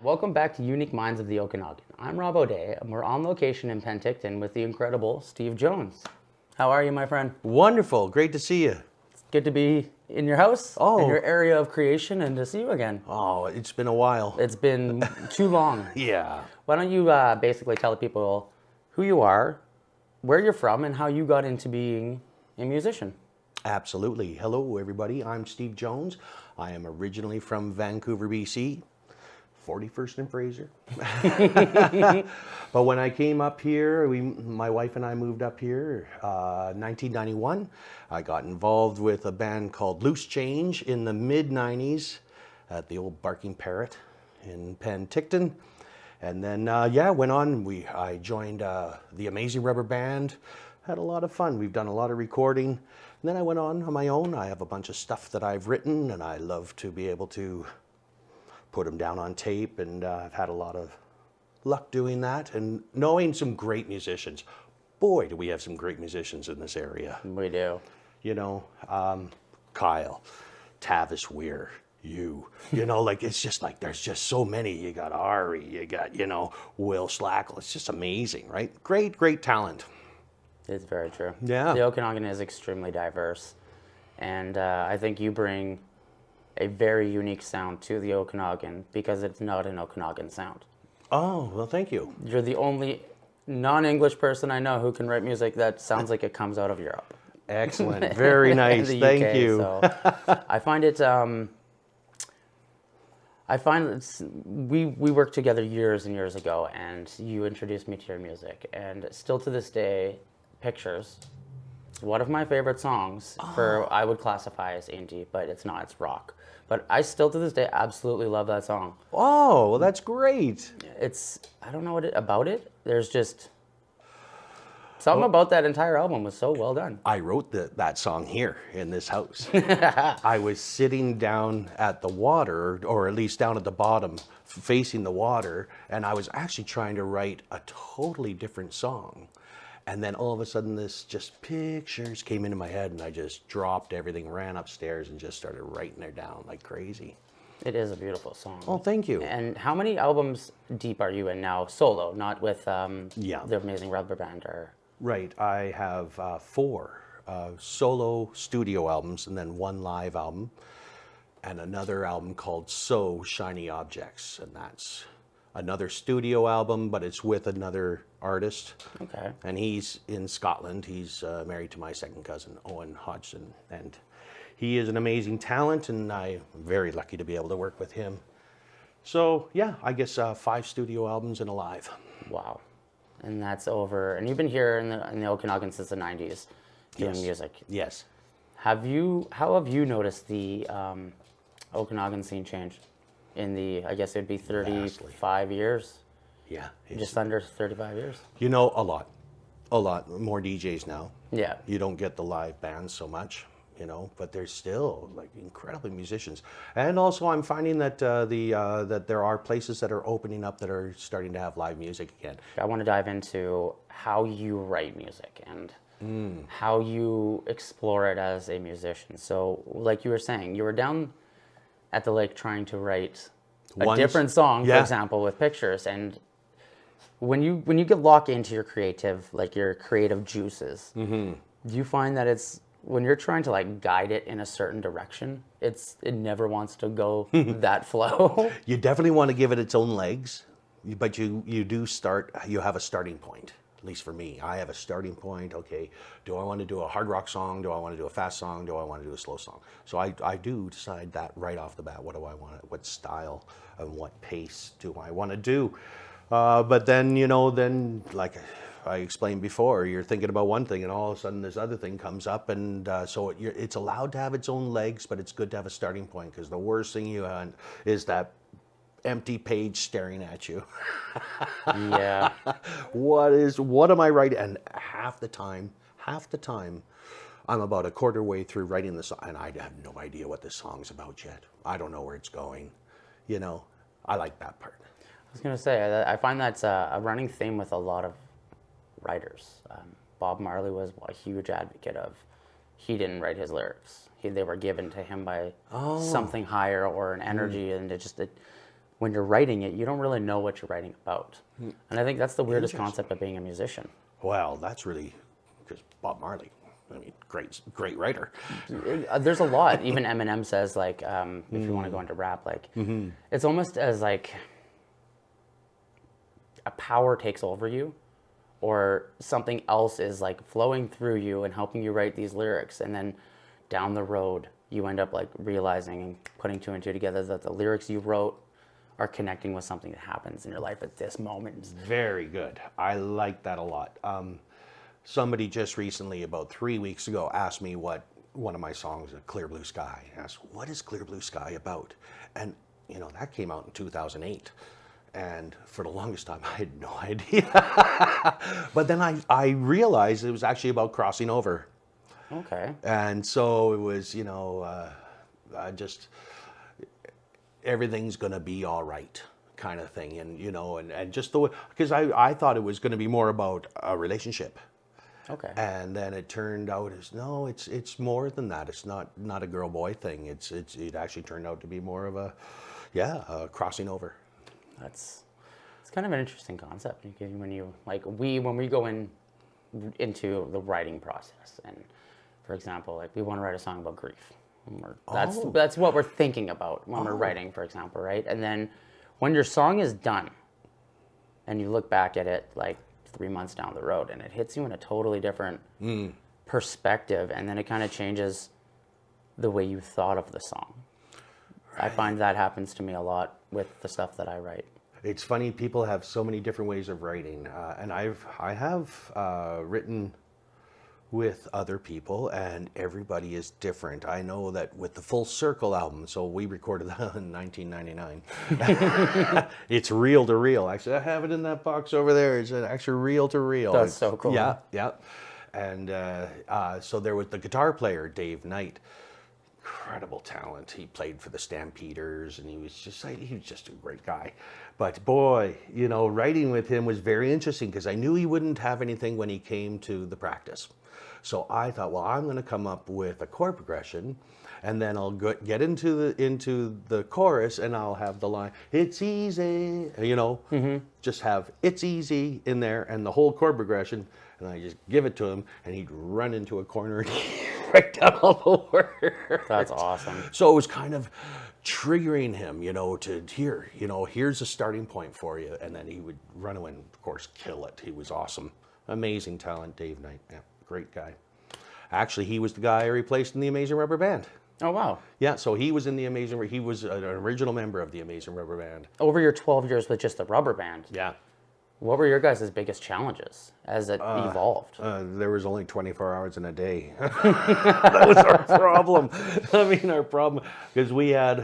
Welcome back to Unique Minds of the Okanagan. I'm Robb and we're on location in Penticton with the incredible Steve Jones. How are you, my friend? Wonderful. Great to see you. Good to be in your house, Oh. in your area of creation, and to see you again. Oh, it's been a while. It's been too long. Yeah. Why don't you basically tell the people who you are, where you're from, and how you got into being a musician? Absolutely. Hello, everybody. I'm Steve Jones. I am originally from Vancouver, BC, 41st and Fraser. But when I came up here, my wife and I moved up here 1991. I got involved with a band called Loose Change in the mid-90s at the old Barking Parrot in Penticton. And then, went on. I joined the Amazing Rubber Band. Had a lot of fun. We've done a lot of recording. And then I went on my own. I have a bunch of stuff that I've written, and I love to be able to put them down on tape. And I've had a lot of luck doing that and knowing some great musicians. Boy, do we have some great musicians in this area. We do. You know, Kyle, Tavis Weir, you know, like it's just like there's just so many. You got Ari, you got, Will Slackle. It's just amazing, right? Great talent. It's very true. Yeah. The Okanagan is extremely diverse, and I think you bring a very unique sound to the Okanagan because it's not an Okanagan sound. Oh, well, thank you. You're the only non-English person I know who can write music that sounds like it comes out of Europe. Excellent. Very nice. The Thank UK, you. So I find we worked together years and years ago, and you introduced me to your music, and still to this day, Pictures. It's one of my favorite songs for, I would classify as indie, but it's not, it's rock. But I still to this day absolutely love that song. Oh, well, that's great. I don't know about it. There's just something about that entire album was so well done. I wrote that song here in this house. I was sitting down at the water, or at least down at the bottom, facing the water, and I was actually trying to write a totally different song. And then all of a sudden this just pictures came into my head, and I just dropped everything, ran upstairs, and just started writing it down like crazy. It is a beautiful song. Oh, thank you. And how many albums deep are you in now, solo, not with the Amazing Rubber Band? Right, I have 4 solo studio albums, and then 1 live album, and another album called So Shiny Objects, and that's another studio album, but it's with another artist. Okay. And he's in Scotland. He's married to my second cousin, Owen Hodgson, and he is an amazing talent, and I'm very lucky to be able to work with him. So yeah, I guess 5 studio albums and a live. Wow. And that's over. And you've been here in the Okanagan since the 90s doing music. Yes. How have you noticed the Okanagan scene change in the, I guess it'd be 35 years? Yeah. Just under 35 years? You know, a lot more DJs now. Yeah. You don't get the live bands so much, but there's still like incredible musicians. And also I'm finding that that there are places that are opening up that are starting to have live music again. I want to dive into how you write music and how you explore it as a musician. So like you were saying, you were down at the lake trying to write a different song, for example, with Pictures. And when you get locked into your creative juices, do you find that it's, when you're trying to like guide it in a certain direction, it never wants to go that flow? You definitely want to give it its own legs, but you have a starting point. At least for me, I have a starting point. Okay, do I want to do a hard rock song? Do I want to do a fast song? Do I want to do a slow song? So I do decide that right off the bat. What do I want? What style and what pace do I want to do? But then, like I explained before, you're thinking about one thing and all of a sudden this other thing comes up, and so it's allowed to have its own legs, but it's good to have a starting point, because the worst thing you want is that empty page staring at you. Yeah. What am I writing? And half the time, I'm about a quarter way through writing the song, and I have no idea what this song's about yet. I don't know where it's going. I like that part. I was going to say, I find that's a running theme with a lot of writers. Bob Marley was a huge advocate of, he didn't write his lyrics. They were given to him by something higher or an energy, and when you're writing it, you don't really know what you're writing about. And I think that's the weirdest concept of being a musician. Well, that's really because Bob Marley. I mean, great writer. There's a lot. Even Eminem says, like, if you want to go into rap, like, it's almost as like a power takes over you, or something else is like flowing through you and helping you write these lyrics, and then down the road you end up like realizing and putting two and two together that the lyrics you wrote are connecting with something that happens in your life at this moment. Very good. I like that a lot. Somebody just recently, about 3 weeks ago, asked me what one of my songs, Clear Blue Sky, asked, what is Clear Blue Sky about? And, you know, that came out in 2008. And for the longest time, I had no idea. But then I realized it was actually about crossing over. Okay. And so it was, you know, just everything's going to be all right kind of thing. And, you know, and just the way, because I thought it was going to be more about a relationship. Okay. And then it turned out it's more than that. It's not a girl boy thing. It actually turned out to be more of a crossing over. It's kind of an interesting concept when you like when we go into the writing process, and for example, like we want to write a song about grief. That's what we're thinking about when we're writing, for example, right? And then when your song is done and you look back at it like 3 months down the road and it hits you in a totally different perspective, and then it kind of changes the way you thought of the song. Right. I find that happens to me a lot with the stuff that I write. It's funny, people have so many different ways of writing, and I have written with other people, and everybody is different. I know that with the Full Circle album, so we recorded that in 1999. It's reel to reel. Actually, I have it in that box over there. It's actually reel to reel. That's so cool. Yeah, yeah. And so there was the guitar player, Dave Knight. Incredible talent. He played for the Stampeders, and he was just a great guy. But boy, you know, writing with him was very interesting because I knew he wouldn't have anything when he came to the practice. So I thought, well, I'm going to come up with a chord progression, and then I'll get into the chorus, and I'll have the line, "It's easy," you know, just have "It's easy" in there, and the whole chord progression, and I just give it to him, and he'd run into a corner and write down all the words. That's awesome. So it was kind of triggering him, you know, to here, you know, here's a starting point for you, and then he would run away and, of course, kill it. He was awesome. Amazing talent, Dave Knight. Yeah, great guy. Actually, he was the guy I replaced in the Amazing Rubber Band. Oh, wow. Yeah, so he was in the he was an original member of the Amazing Rubber Band. Over your 12 years with just the rubber band, Yeah. what were your guys' biggest challenges as it evolved? There was only 24 hours in a day. That was our problem. I mean, our problem, because we had,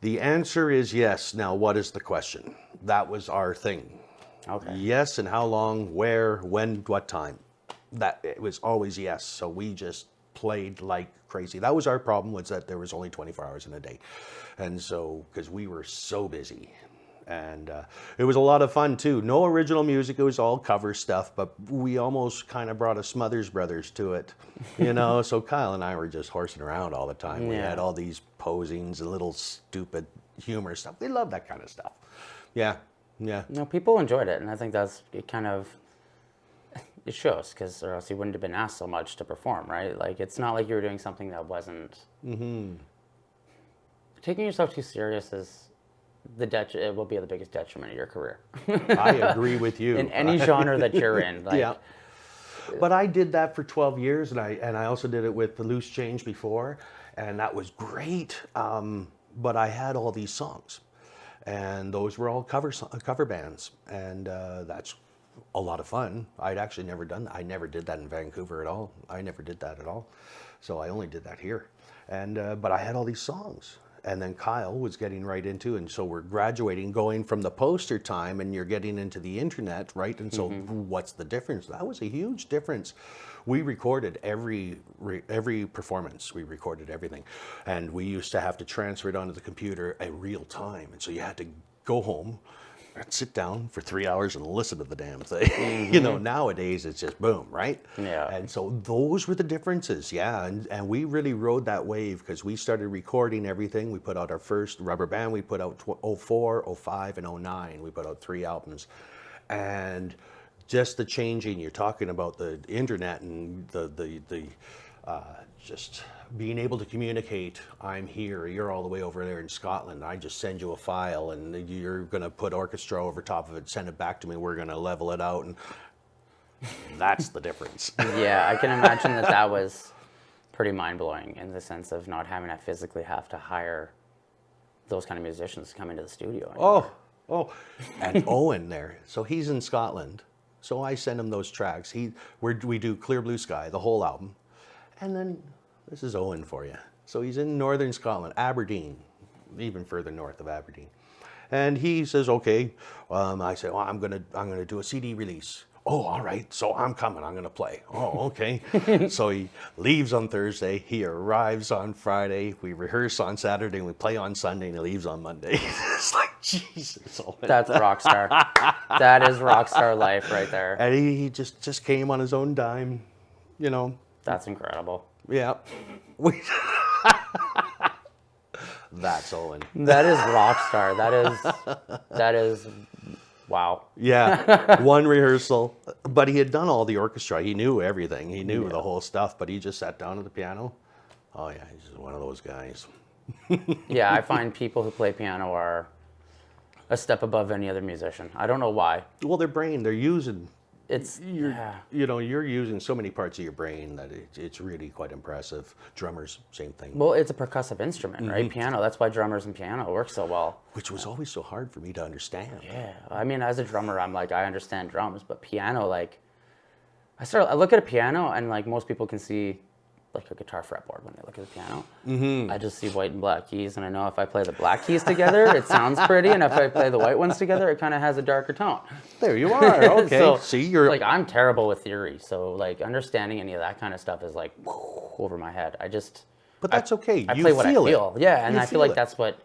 the answer is yes. Now, what is the question? That was our thing. Okay. Yes, and how long, where, when, what time. That, it was always yes. So we just played like crazy. That was our problem, was that there was only 24 hours in a day. And so, because we were so busy. And it was a lot of fun too. No original music, it was all cover stuff, but we almost kind of brought a Smothers Brothers to it, you know? So Kyle and I were just horsing around all the time. We had all these posings, little stupid humor stuff. We love that kind of stuff. Yeah, yeah. No, people enjoyed it, and I think it shows, because or else you wouldn't have been asked so much to perform, right? Like, it's not like you were doing something that wasn't... Taking yourself too serious is... it will be the biggest detriment of your career. I agree with you. In any genre that you're in. Like, yeah. But I did that for 12 years, and I also did it with the Loose Change before, and that was great. But I had all these songs, and those were all cover bands, and that's a lot of fun. I'd actually never done that. I never did that in Vancouver at all. I never did that at all. So I only did that here. And but I had all these songs. And then Kyle was getting right into, and so we're graduating, going from the poster time, and you're getting into the internet, right? And so what's the difference? That was a huge difference. We recorded every performance. We recorded everything. And we used to have to transfer it onto the computer at real time. And so you had to go home, I'd sit down for 3 hours and listen to the damn thing. You know, nowadays it's just boom, right? Yeah. And so those were the differences, yeah. And we really rode that wave because we started recording everything. We put out our first Rubber Band. We put out 04, 05, and 09. We put out 3 albums. And just the changing, you're talking about the internet and the just being able to communicate. I'm here, you're all the way over there in Scotland. I just send you a file and you're going to put orchestra over top of it, send it back to me. We're going to level it out. And that's the difference. Yeah, I can imagine that was pretty mind-blowing in the sense of not having to physically have to hire those kind of musicians to come into the studio anymore. Oh, and Owen there. So he's in Scotland. So I send him those tracks. We do Clear Blue Sky, the whole album. And then this is Owen for you. So he's in northern Scotland, Aberdeen, even further north of Aberdeen. And he says, okay. I say, well, I'm gonna do a CD release. Oh, all right. So I'm coming. I'm gonna play. Oh, okay. So he leaves on Thursday. He arrives on Friday. We rehearse on Saturday. And we play on Sunday. And he leaves on Monday. It's like Jesus. Owen. That's rock star. That is rock star life right there. And he just came on his own dime, you know. That's incredible. Yeah. That's Owen. That is rock star. That is wow. Yeah. One rehearsal. But he had done all the orchestra. He knew everything. He knew the whole stuff, but he just sat down at the piano. Oh yeah, he's just one of those guys. Yeah, I find people who play piano are a step above any other musician. I don't know why. Well, their brain, they're using Yeah. you're using so many parts of your brain that it's really quite impressive. Drummers, same thing. Well, it's a percussive instrument, right? Piano. That's why drummers and piano work so well. Which was always so hard for me to understand. Yeah. I mean, as a drummer, I'm like, I understand drums, but piano, like, I look at a piano and like most people can see like a guitar fretboard when they look at the piano. I just see white and black keys, and I know if I play the black keys together, it sounds pretty, and if I play the white ones together, it kind of has a darker tone. There you are. Okay. So, see, you're like, I'm terrible with theory, so like understanding any of that kind of stuff is like over my head. But that's okay. I You play what I feel feel. it. Yeah, and You I feel feel like it. that's what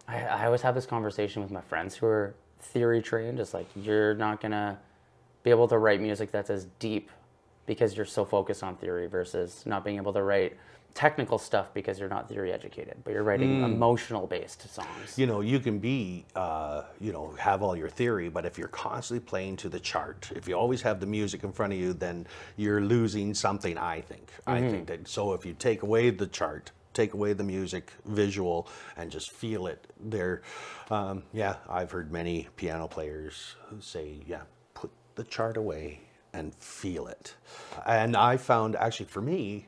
I always have this conversation with my friends who are theory trained. Just like, you're not gonna be able to write music that's as deep because you're so focused on theory versus not being able to write technical stuff because you're not theory educated, but you're writing emotional based songs. You know, you can be, have all your theory, but if you're constantly playing to the chart, if you always have the music in front of you, then you're losing something, I think. I think that, so if you take away the chart, take away the music, visual, and just feel it there. I've heard many piano players who say, put the chart away and feel it. And I found, actually for me,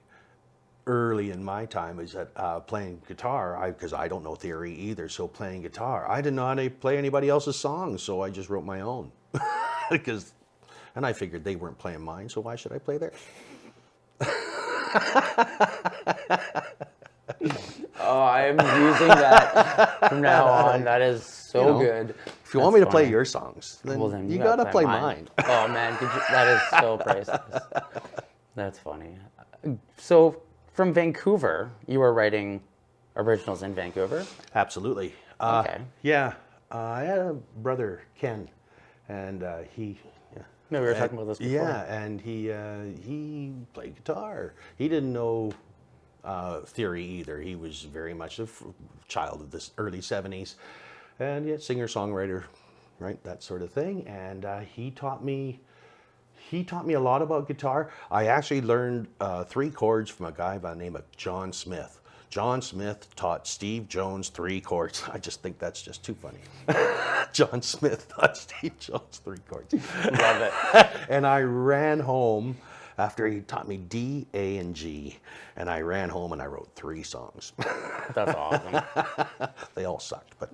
early in my time is that playing guitar, because I don't know theory either, so playing guitar, I didn't know how to play anybody else's songs, so I just wrote my own. And I figured they weren't playing mine, so why should I play theirs? Oh, I'm using that from now on. That is so good. If you want me to play your songs, then, then you gotta play mine. Oh man, that is so priceless. That's funny. So from Vancouver, you were writing originals in Vancouver? Absolutely. Okay. Yeah, I had a brother, Ken, and he. No, we were talking about this before. Yeah, and he played guitar. He didn't know theory either. He was very much a child of the early 70s, and singer-songwriter, right, that sort of thing. And he taught me a lot about guitar. I actually learned 3 chords from a guy by the name of John Smith. John Smith taught Steve Jones 3 chords. I just think that's just too funny. John Smith taught Steve Jones 3 chords. Love it. And I ran home after he taught me D, A, and G. And I ran home and I wrote 3 songs. That's awesome. They all sucked, but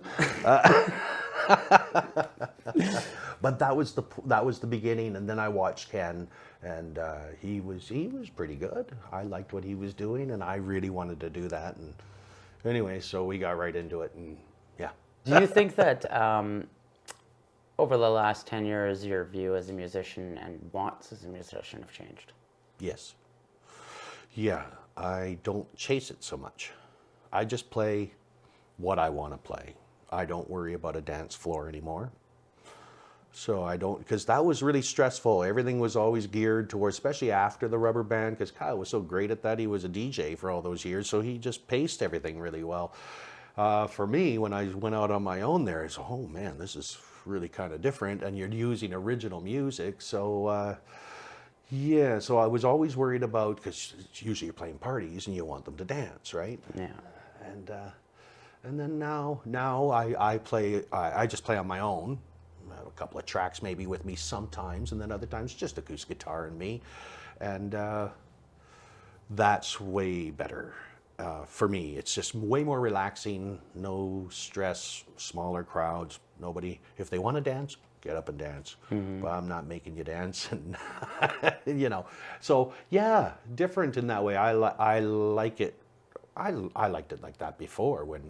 but that was the beginning. And then I watched Ken, and he was pretty good. I liked what he was doing, and I really wanted to do that. And anyway, so we got right into it, and yeah. Do you think that over the last 10 years, your view as a musician and wants as a musician have changed? Yes. Yeah, I don't chase it so much. I just play what I want to play. I don't worry about a dance floor anymore. So I don't, because that was really stressful. Everything was always geared towards, especially after the rubber band, because Kyle was so great at that. He was a DJ for all those years, so he just paced everything really well. For me, when I went out on my own there, it's, oh man, this is really kind of different, and you're using original music. So yeah, so I was always worried about, because usually you're playing parties and you want them to dance, right? Yeah. And then now I just play on my own. I have a couple of tracks maybe with me sometimes, and then other times just acoustic guitar and me. And that's way better for me. It's just way more relaxing, no stress, smaller crowds, nobody. If they want to dance, get up and dance. But I'm not making you dance. And you know, so yeah, different in that way. I like it. I liked it like that before, when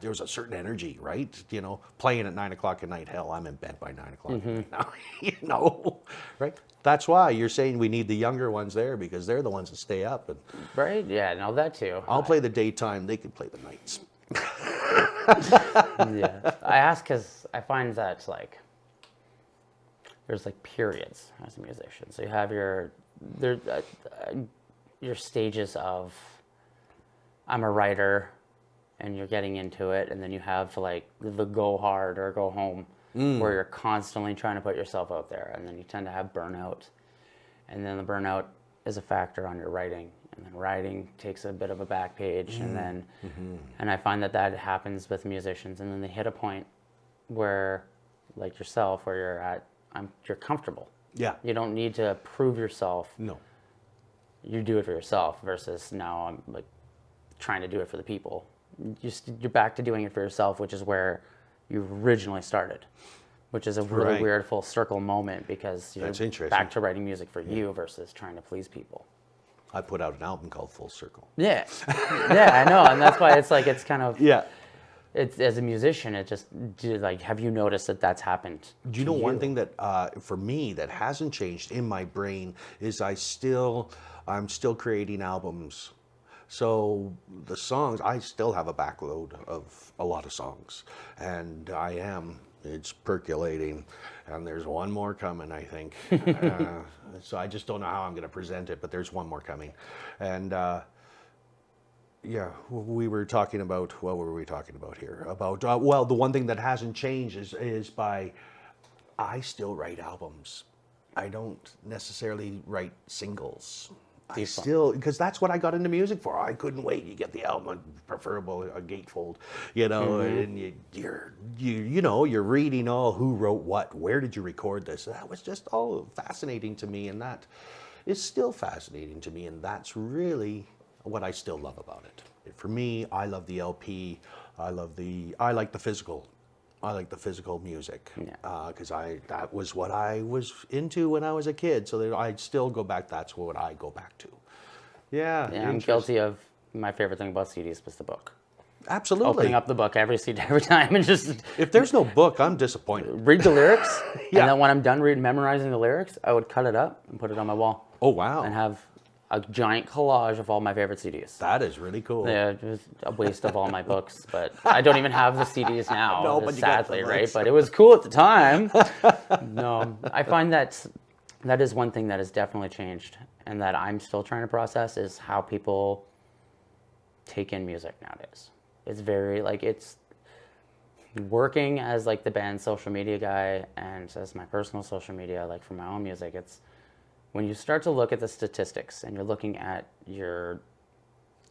there was a certain energy, right? You know, playing at 9 o'clock at night. Hell, I'm in bed by 9 o'clock at night now. You know, right? That's why you're saying we need the younger ones there, because they're the ones that stay up. And Right? Yeah, no, that too. I'll play the daytime. They can play the nights. Yeah. I ask because I find that, like, there's like periods as a musician. So you have your stages of, I'm a writer, and you're getting into it, and then you have like the go hard or go home, where you're constantly trying to put yourself out there, and then you tend to have burnout, and then the burnout is a factor on your writing, and then writing takes a bit of a back page, and then and I find that happens with musicians, and then they hit a point where, like yourself, where you're comfortable. Yeah. You don't need to prove yourself. No. You do it for yourself, versus now I'm like trying to do it for the people. You're back to doing it for yourself, which is where you originally started, which is a really Right. weird full circle moment, because you're That's interesting. back to writing music for you versus trying to please people. I put out an album called Full Circle. Yeah. Yeah, I know. And that's why it's like, it's kind of, Yeah. it's, as a musician, it just, like, have you noticed that that's happened? Do you know one thing that for me that hasn't changed in my brain is I'm still creating albums. So the songs, I still have a backload of a lot of songs, and it's percolating, and there's one more coming, I think. So I just don't know how I'm going to present it, but there's one more coming. And yeah, we were talking about, what were we talking about here? About, well, the one thing that hasn't changed is I still write albums. I don't necessarily write singles. I still, because that's what I got into music for. I couldn't wait. You get the album, preferable a gatefold, you know, and you're reading all who wrote what, where did you record this? That was just all fascinating to me, and that is still fascinating to me, and that's really what I still love about it. For me, I love the LP. I like the physical. I like the physical music, because that was what I was into when I was a kid. So that I'd still go back. That's what I go back to. Yeah, I'm guilty of, my favorite thing about CDs was the book. Absolutely. Opening up the book every CD every time, and just If there's no book, I'm disappointed. read the lyrics, Yeah. and then when I'm done memorizing the lyrics, I would cut it up and put it on my wall. Oh wow, And have a giant collage of all my favorite CDs. that is really cool. Yeah, it was a waste of all my books, but I don't even have the CDs now, No, but you got sadly, them, right? right? But it was cool at the time. No, I find that is one thing that has definitely changed, and that I'm still trying to process, is how people take in music nowadays. It's very, like, it's working as like the band's social media guy and as my personal social media, like for my own music, it's when you start to look at the statistics and you're looking at your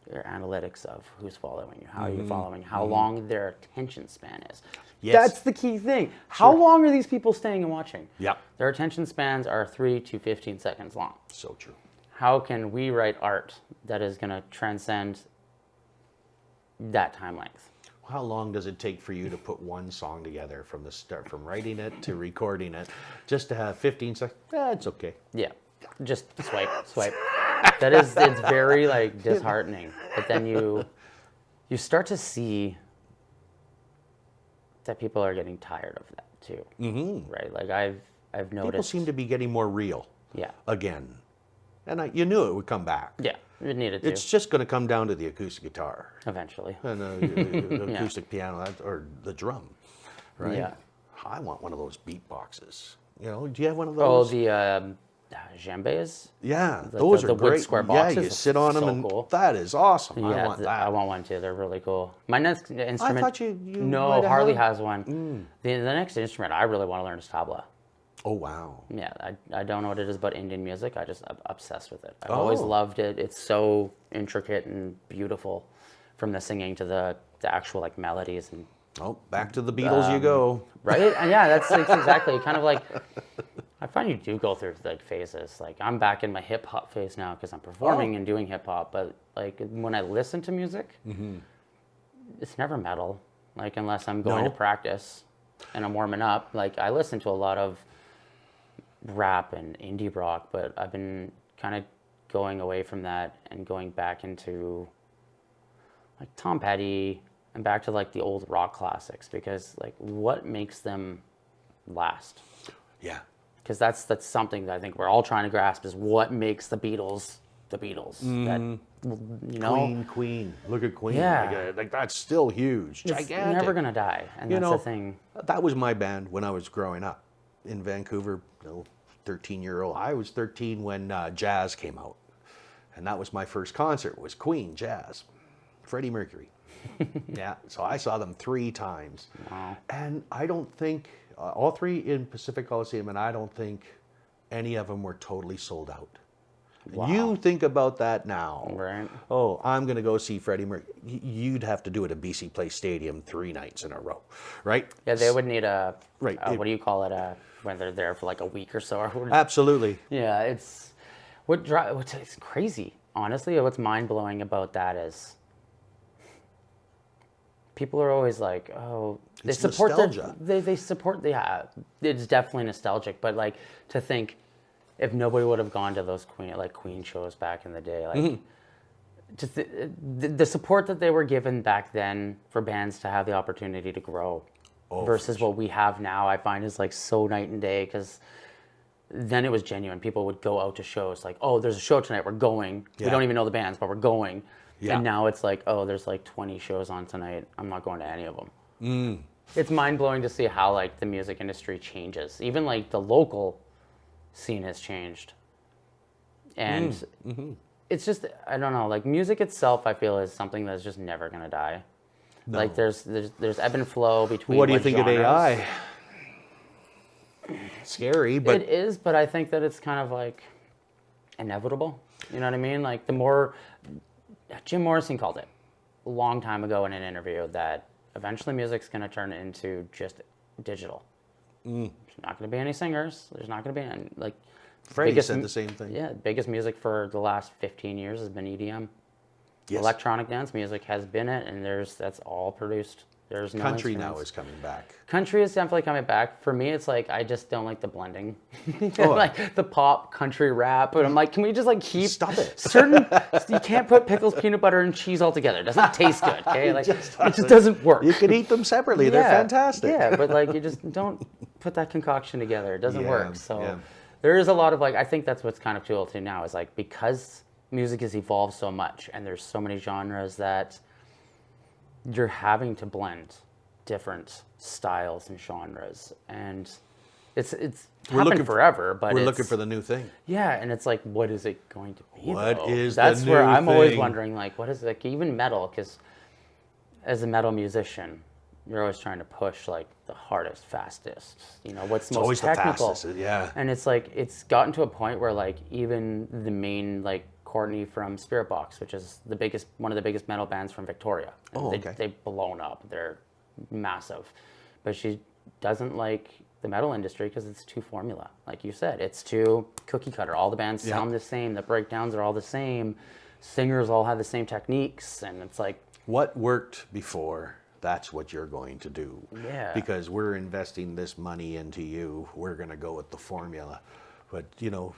analytics of who's following you, how you're following, how long their attention span is. Yes. That's the key thing. How long are these people staying and watching? Yep. Their attention spans are 3 to 15 seconds long. So true. How can we write art that is going to transcend that time length? How long does it take for you to put one song together from the start, from writing it to recording it, just to have 15 seconds? It's okay. Yeah, just swipe. It's very like disheartening. But then you start to see that people are getting tired of that too, right? Like I've noticed. People seem to be getting more real. Yeah. Again, and you knew it would come back. Yeah, it needed to. It's just going to come down to the acoustic guitar Eventually. and the acoustic piano or the drum, right? Yeah. I want one of those beatboxes. You know, do you have one of Oh, those? the djembes. Yeah, Like those the are wood great. square Yeah, boxes. you sit on them, So and cool. that is awesome. I Yeah, want that. I want one too. They're really cool. My next instrument. I thought you No, might have Harley had- has one. The next instrument I really want to learn is tabla. Oh wow. Yeah, I don't know what it is about Indian music. I'm obsessed with it. I've always Oh. loved it. It's so intricate and beautiful, from the singing to the actual like melodies and Oh, back to the Beatles you go. right. And yeah, that's exactly kind of like. I find you do go through like phases. Like I'm back in my hip hop phase now because I'm performing and doing hip hop. But like when I listen to music, it's never metal. Like unless I'm going No. to practice and I'm warming up. Like I listen to a lot of rap and indie rock, but I've been kind of going away from that and going back into like Tom Petty and back to like the old rock classics, because like what makes them last? Yeah. Because that's something that I think we're all trying to grasp, is what makes the Beatles the Beatles. That, you know, Queen. Look at Queen. Yeah. Like that's still huge. it's Gigantic. never gonna die, and You that's know, the thing. That was my band when I was growing up in Vancouver. 13-year-old. I was 13 when Jazz came out, and that was my first concert. Was Queen Jazz, Freddie Mercury. Yeah. So I saw them 3 times, Wow. and I don't think all 3 in Pacific Coliseum, and I don't think any of them were totally sold out. Wow. You think about that now. Right. Oh, I'm going to go see Freddie Mercury. You'd have to do it at BC Place Stadium 3 nights in a row, right? Yeah, they would need a Right. what do you call it? When they're there for like a week or so. Or Absolutely. yeah, it's it's crazy. Honestly, what's mind blowing about that is people are always like, oh, they It's support nostalgia. they support. Yeah, it's definitely nostalgic. But like to think, if nobody would have gone to those Queen shows back in the day, like just the support that they were given back then for bands to have the opportunity to grow versus what we have now, I find is like so night and day. Because then it was genuine. People would go out to shows like, oh, there's a show tonight, we're going. We Yeah. don't even know the bands, but we're going. Yeah. And now it's like, oh, there's like 20 shows on tonight, I'm not going to any of them. It's mind blowing to see how like the music industry changes. Even like the local scene has changed, and it's just, I don't know, like music itself I feel is something that's just never gonna die. No. Like there's ebb and flow between What do you think genres. of AI? Scary, but It is, but I think that it's kind of like inevitable. You know what I mean? Like the more, Jim Morrison called it a long time ago in an interview that eventually music's going to turn into just digital. There's not going to be any singers. There's not going to be any, like. Freddie biggest said m- the same thing. Yeah, biggest music for the last 15 years has been EDM. Yes. Electronic dance music has been it, and that's all produced. There's no Country now instruments. is coming back. Country is definitely coming back. For me, it's like I just don't like the blending, Oh. like the pop, country, rap. But I'm like, can we just like keep Stop it. certain? You can't put pickles, peanut butter, and cheese all together. It doesn't taste good. Okay, like it just doesn't. doesn't work. You can eat them separately. They're Yeah, fantastic. Yeah, but like you just don't put that concoction together. It doesn't Yeah, work. So yeah. there is a lot of like, I think that's what's kind of cool too now is like, because music has evolved so much and there's so many genres that you're having to blend different styles and genres, and it's happened looking for- forever, but We're it's, looking for the new thing. yeah, and it's like, what is it going to be? What though? is the That's where new I'm always thing? wondering, like, what is it? Like, even metal, because as a metal musician, you're always trying to push like the hardest, fastest. You know, what's most always the technical. fastest, yeah. And it's like it's gotten to a point where like even the main like Courtney from Spirit Box, which is one of the biggest metal bands from Victoria. Oh, they, okay. They've blown up. They're massive, but she doesn't like the metal industry because it's too formula. Like you said, it's too cookie cutter. All the bands Yeah. sound the same. The breakdowns are all the same. Singers all have the same techniques, and it's like, What worked before, that's what you're going to do. Yeah. Because we're investing this money into you. We're going to go with the formula. But, you know,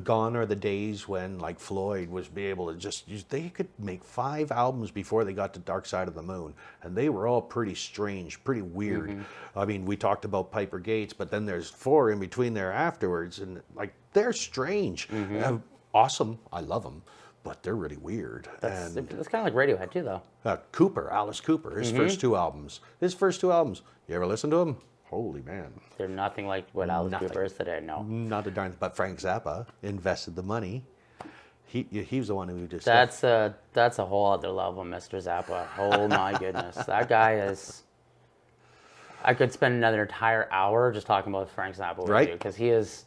gone are the days when, like Floyd was be able to they could make 5 albums before they got to Dark Side of the Moon. And they were all pretty strange, pretty weird. I mean, we talked about Piper Gates, but then there's 4 in between there afterwards. And, like, they're strange. Awesome. I love them. But they're really weird. that's And kind of like Radiohead too, though. Alice Cooper, his first 2 albums. You ever listen to him? holy man. They're nothing like what Alice Nothing. Cooper is today. No. Not a darn. But Frank Zappa invested the money. He was the one who just. That's a whole other level, Mr. Zappa. Oh my goodness, that guy is. I could spend another entire hour just talking about Frank Zappa with Right. you, because he is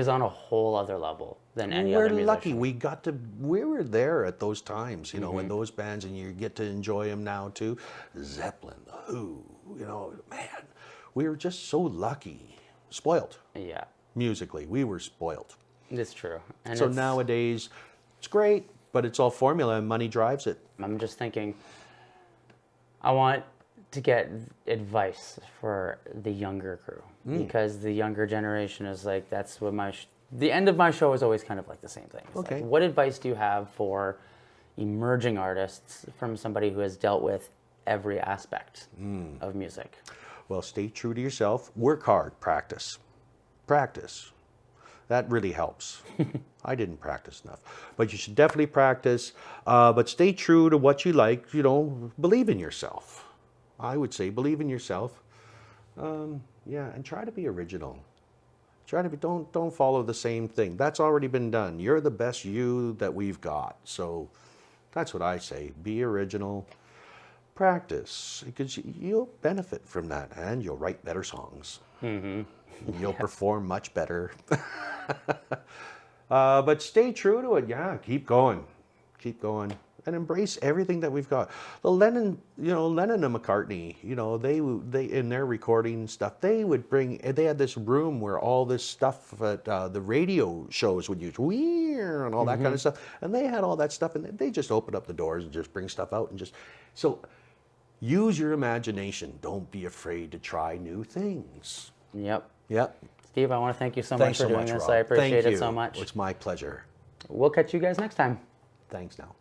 on a whole other level than any other We're musician. lucky. We were there at those times, you know, when those bands, and you get to enjoy them now too. Zeppelin, The Who, you know, man, we were just so lucky, spoiled Yeah, musically. We were spoiled. it's true. And So it's- nowadays, it's great, but it's all formula and money drives it. I'm just thinking, I want to get advice for the younger crew, because the younger generation is like, that's what the end of my show is always kind of like the same thing. It's like, Okay. what advice do you have for emerging artists from somebody who has dealt with every aspect of music? Well, stay true to yourself. Work hard. Practice. Practice. That really helps. I didn't practice enough. But you should definitely practice. But stay true to what you like. You know, believe in yourself. I would say believe in yourself. Yeah, and try to be original. Try to be, don't follow the same thing. That's already been done. You're the best you that we've got. So that's what I say. Be original. Practice, because you'll benefit from that, and you'll write better songs. You'll perform much better. But stay true to it. Yeah, keep going, and embrace everything that we've got. The Lennon and McCartney, you know, they in their recording stuff, they had this room where all this stuff that the radio shows would use, and all that kind of stuff, and they had all that stuff, and they just open up the doors and just bring stuff out, and just so. Use your imagination. Don't be afraid to try new things. Yep. Yep. Steve, I want to thank you so Thanks much for so doing much, this. Rob. I appreciate Thank it so you. much. It's my pleasure. We'll catch you guys next time. Thanks now.